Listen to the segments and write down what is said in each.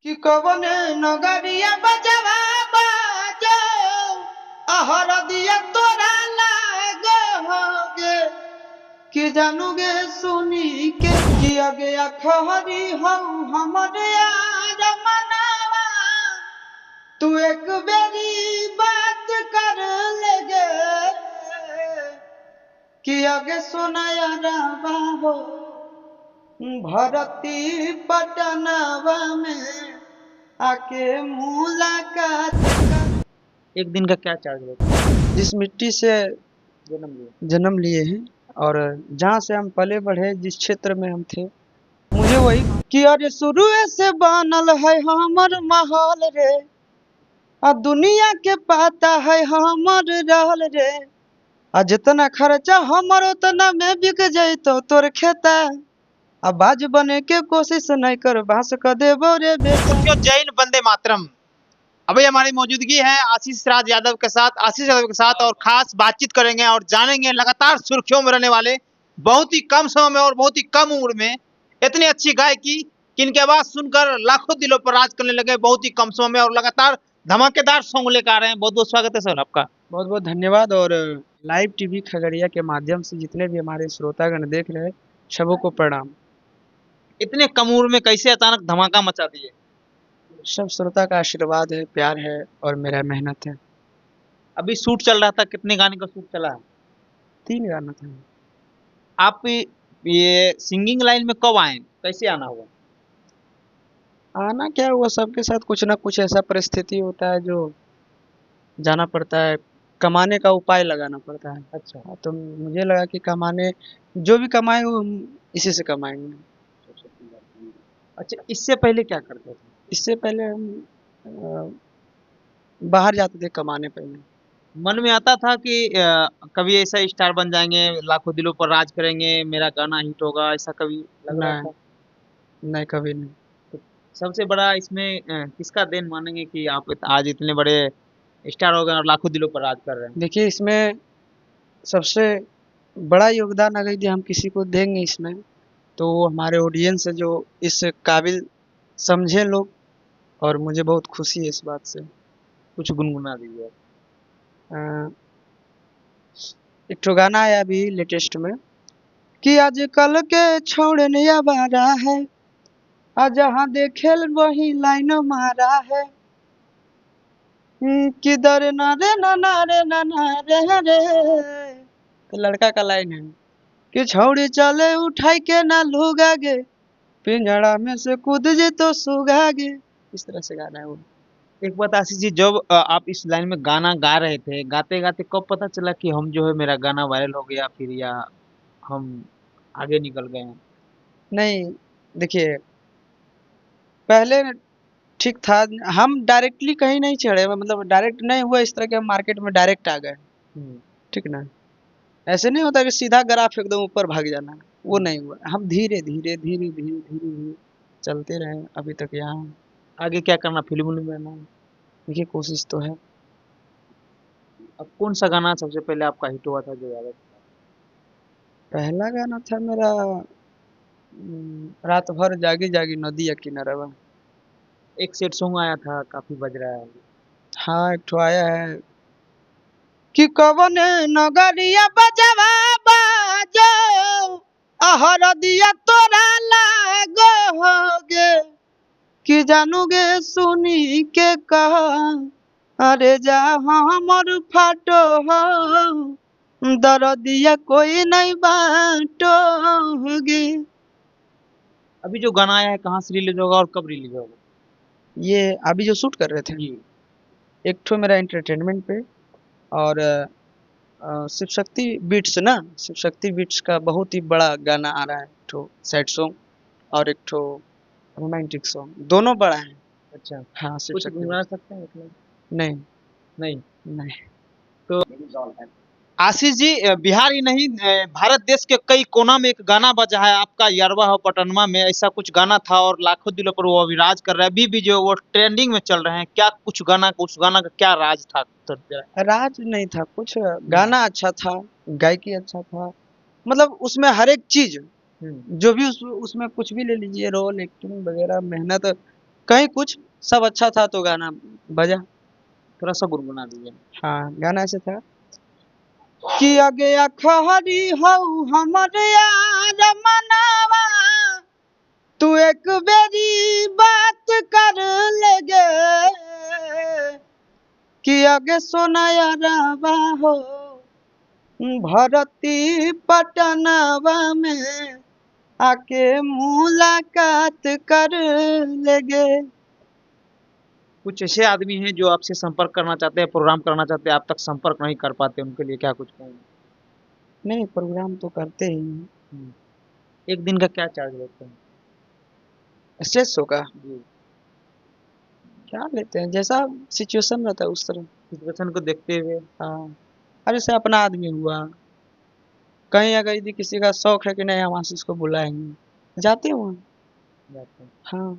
कि कवने नगरिया बजवा बाजो अहर दिया तोरा लागे होगे कि जानूगे सुनी के कि आगे अखहरी हो हमरे यार मनावा तू एक बेरी बात कर लेगे कि आगे सुनाया रावा हो भरती पटनावा में आके मुलाकात कर। एक दिन का क्या चार्ज लेते हैं? जिस मिट्टी से जन्म लिए हैं और जहाँ से हम पले बढ़े, जिस क्षेत्र में हम थे, मुझे वही कि अरे शुरू से बनल है हमर महल रे, आ दुनिया के पता है हमर रहल रे, आ जितना खर्चा हमर उतना में बिक जैतो तोर खेता, अब बाज बने के कोशिश नहीं कर बास कर देबो रे बेटा। जो जैन वंदे मातरम। अभी हमारी मौजूदगी है आशीष राज यादव के साथ और खास बातचीत करेंगे और जानेंगे लगातार सुर्खियों में रहने वाले बहुत ही कम समय में और बहुत ही कम उम्र में इतनी अच्छी गायकी किनकी आवाज सुनकर लाखों दिलों पर राज करने लगे बहुत ही कम समय में और लगातार धमाकेदार सॉन्ग लेकर आ रहे हैं। बहुत बहुत स्वागत है सर आपका। बहुत बहुत धन्यवाद। और लाइव टीवी खगड़िया के माध्यम से जितने भी हमारे श्रोतागण देख रहे हैं सबों को प्रणाम। इतने कम उम्र में कैसे अचानक धमाका मचा दिए? सब श्रोता का आशीर्वाद है, प्यार है और मेरा मेहनत है। अभी शूट चल रहा था, कितने गाने का शूट चला है? 3 गाना था। आप ये सिंगिंग लाइन में कब आए, कैसे आना हुआ? आना क्या हुआ, सबके साथ कुछ ना कुछ ऐसा परिस्थिति होता है जो जाना पड़ता है, कमाने का उपाय लगाना पड़ता है। अच्छा। तो मुझे लगा कि कमाने जो भी कमाए वो हम इसी से कमाएंगे। अच्छा, इससे पहले क्या करते थे? इससे पहले हम बाहर जाते थे कमाने। पहले मन में आता था कि कभी ऐसा स्टार बन जाएंगे, लाखों दिलों पर राज करेंगे, मेरा गाना हिट होगा, ऐसा कभी लग रहा था? नहीं, कभी नहीं। तो सबसे बड़ा इसमें किसका देन मानेंगे कि आप आज इतने बड़े स्टार हो गए और लाखों दिलों पर राज कर रहे हैं? देखिए, इसमें सबसे बड़ा योगदान अगर यदि हम किसी को देंगे इसमें, तो वो हमारे ऑडियंस है जो इस काबिल समझे लोग, और मुझे बहुत खुशी है इस बात से। कुछ गुनगुना दीजिए। अ, एक ठो गाना आया अभी लेटेस्ट में कि आजकल के छोड़ने वाला है, आ जहाँ देखे वही लाइन मारा है, किधर ना रे ना ना रे ना ना रे रे, तो लड़का का लाइन है कि छौड़ी चले उठाई के ना लूगा गे, पिंजड़ा में से कूद जे तो सूगा गे। इस तरह से गाना है वो। एक बात आशीष जी, जब आप इस लाइन में गाना गा रहे थे, गाते गाते कब पता चला कि हम जो है मेरा गाना वायरल हो गया फिर, या हम आगे निकल गए हैं? नहीं, देखिए, पहले ठीक था, हम डायरेक्टली कहीं नहीं चढ़े, मतलब डायरेक्ट नहीं हुआ इस तरह के, हम मार्केट में डायरेक्ट आ गए। ठीक ना, ऐसे नहीं होता कि सीधा ग्राफ एकदम ऊपर भाग जाना, वो नहीं हुआ। हम धीरे धीरे धीरे धीरे धीरे धीरे चलते रहे अभी तक यहाँ। आगे क्या करना, फिल्म में रहना है? देखिए, कोशिश तो है। अब कौन सा गाना सबसे पहले आपका हिट हुआ था जो याद है? पहला गाना था मेरा रात भर जागी जागी नदी या किनारवा। एक सेट सॉन्ग आया था, काफी बज रहा है। हाँ, एक ठो आया है कि कवन नगरिया बजवा बाजो अहर दिया तोरा लागो होगे कि जानूगे सुनी के कहा अरे जा हमर फाटो हो दर्दिया कोई नहीं बाटो होगे। अभी जो गाना आया है कहाँ से रिलीज होगा और कब रिलीज होगा? ये अभी जो शूट कर रहे थे, जी। एक ठो मेरा एंटरटेनमेंट पे, और शिव शक्ति बीट्स ना, शिव शक्ति बीट्स का बहुत ही बड़ा गाना आ रहा है, एक ठो सैड सॉन्ग और एक ठो रोमांटिक सॉन्ग, दोनों बड़ा है। अच्छा, हाँ, शिव कुछ शक्ति गुनगुना बीट्स। सकते हैं मतलब? नहीं नहीं। नहीं। तो आशीष जी, बिहार ही नहीं, भारत देश के कई कोना में एक गाना बजा है आपका, यारवा हो पटनमा में, ऐसा कुछ गाना था और लाखों दिलों पर वो अविराज कर रहा है। अभी भी जो वो ट्रेंडिंग में चल रहे हैं, क्या कुछ गाना, उस गाना का क्या राज था? तो राज नहीं था कुछ, गाना अच्छा था, गायकी अच्छा था, मतलब उसमें हर एक चीज जो भी उसमें कुछ भी ले लीजिए, रोल, एक्टिंग वगैरह, मेहनत, कहीं कुछ सब अच्छा था तो गाना बजा। थोड़ा सा गुनगुना दीजिए। हाँ, गाना ऐसे था कि आगे अखहरी हऊ हमर यार मनावा, तू एक बेरी बात कर लेगे कि आगे सोना यारावा हो भरती पटनावा में आके मुलाकात कर लेगे। कुछ ऐसे आदमी हैं जो आपसे संपर्क करना चाहते हैं, प्रोग्राम करना चाहते हैं, आप तक संपर्क नहीं कर पाते, उनके लिए क्या कुछ कहेंगे? नहीं, प्रोग्राम तो करते ही हैं। एक दिन का क्या चार्ज लेते हैं? स्टेज शो का जी। क्या लेते हैं, जैसा सिचुएशन रहता है उस तरह। सिचुएशन को देखते हुए। हाँ, अरे जैसे अपना आदमी हुआ, कहीं अगर यदि किसी का शौक है कि नहीं हम आशीष को बुलाएंगे, जाते हैं वहाँ। जाते हैं। हाँ,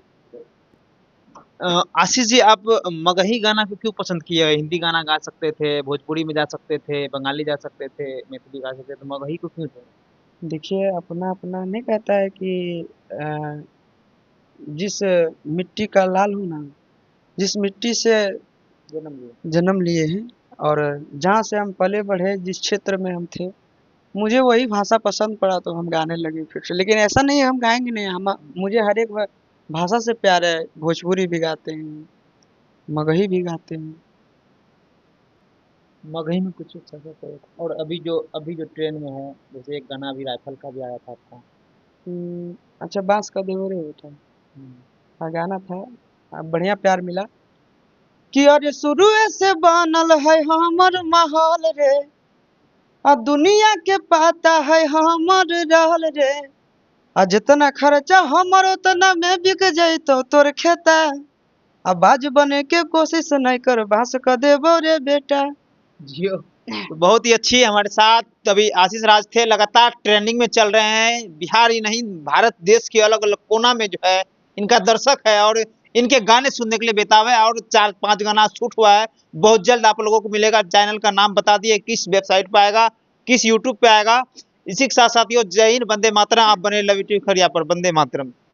आशीष जी, आप मगही गाना को क्यों पसंद किए? हिंदी गाना गा सकते थे, भोजपुरी में जा सकते थे, बंगाली जा सकते थे, मैथिली गा सकते थे, तो मगही को क्यों चुने? देखिए अपना अपना नहीं कहता है कि अ, जिस मिट्टी का लाल हो ना, जिस मिट्टी से जन्म लिए। जन्म लिए हैं और जहाँ से हम पले बढ़े, जिस क्षेत्र में हम थे, मुझे वही भाषा पसंद पड़ा तो हम गाने लगे फिर से। लेकिन ऐसा नहीं है हम गाएंगे नहीं, हम मुझे हर एक भाषा से प्यार है। भोजपुरी भी गाते हैं, मगही भी गाते हैं। मगही में कुछ अच्छा सा करो। और अभी जो ट्रेंड में है, जैसे एक गाना अभी राइफल का भी आया था आपका। अच्छा, बांस का देवरे बेटा, हम्म। हाँ गाना था, बढ़िया प्यार मिला कि अरे शुरू से बनल है हमर महल रे, आ दुनिया के पता है हमर रहल रे, आ जितना खर्चा हमर उतना में बिक जैतो तोर खेता, आ बाज बने के कोशिश नहीं कर, बांस क देबो रे बेटा। जियो। तो बहुत ही अच्छी हमारे साथ अभी आशीष राज थे, लगातार ट्रेंडिंग में चल रहे हैं। बिहार ही नहीं, भारत देश के अलग अलग कोना में जो है इनका दर्शक है और इनके गाने सुनने के लिए बेताब है। और 4-5 गाना शूट हुआ है, बहुत जल्द आप लोगों को मिलेगा। चैनल का नाम बता दिए, किस वेबसाइट पे आएगा, किस यूट्यूब पे आएगा। इसी के साथ साथियों, जय हिंद, वंदे मातरम। आप बने लव यू खरिया पर, वंदे मातरम।